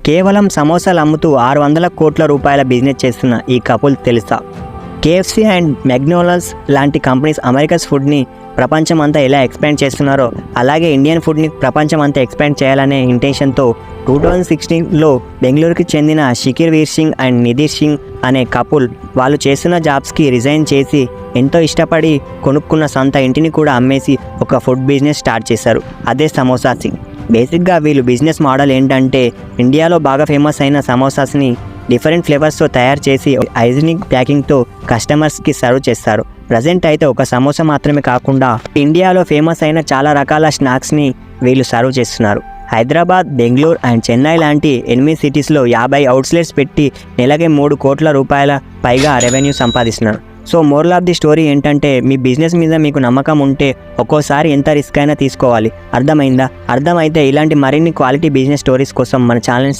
కేవలం సమోసాలు అమ్ముతూ 600 కోట్ల రూపాయల బిజినెస్ చేస్తున్న ఈ కపుల్ తెలుసా? కేఎఫ్సి అండ్ మెక్డొనాల్డ్స్ లాంటి కంపెనీస్ అమెరికన్ ఫుడ్ని ప్రపంచం అంతా ఎలా ఎక్స్పాండ్ చేస్తున్నారో అలాగే ఇండియన్ ఫుడ్ని ప్రపంచం అంతా ఎక్స్పాండ్ చేయాలనే ఇంటెన్షన్తో 2016లో బెంగళూరుకి చెందిన షిఖర్ వీర్ సింగ్ అండ్ నిధీర్ సింగ్ అనే కపుల్ వాళ్ళు చేస్తున్న జాబ్స్కి రిజైన్ చేసి ఎంతో ఇష్టపడి కొనుక్కున్న సొంత ఇంటిని కూడా అమ్మేసి ఒక ఫుడ్ బిజినెస్ స్టార్ట్ చేశారు. అదే సమోసా సింగ్. బేసిక్గా వీళ్ళు బిజినెస్ మోడల్ ఏంటంటే ఇండియాలో బాగా ఫేమస్ అయిన సమోసాస్ని డిఫరెంట్ ఫ్లేవర్స్తో తయారు చేసి హైజీనిక్ ప్యాకింగ్తో కస్టమర్స్కి సర్వ్ చేస్తారు. ప్రజెంట్ అయితే ఒక సమోసా మాత్రమే కాకుండా ఇండియాలో ఫేమస్ అయిన చాలా రకాల స్నాక్స్ని వీళ్ళు సర్వ్ చేస్తున్నారు. హైదరాబాద్, బెంగళూరు అండ్ చెన్నై లాంటి 8 సిటీస్లో 50 అవుట్లెట్స్ పెట్టి నెలకి 3 కోట్ల రూపాయల పైగా రెవెన్యూ సంపాదిస్తున్నారు. So moral of the story ఏంటంటే మీ బిజినెస్ మీద మీకు నమ్మకం ఉంటే ఒక్కోసారి ఎంత రిస్క్ అయినా తీసుకోవాలి. అర్థమైందా? అర్థమైతే ఇలాంటి మరిన్ని క్వాలిటీ బిజినెస్ స్టోరీస్ కోసం మన ఛానల్ని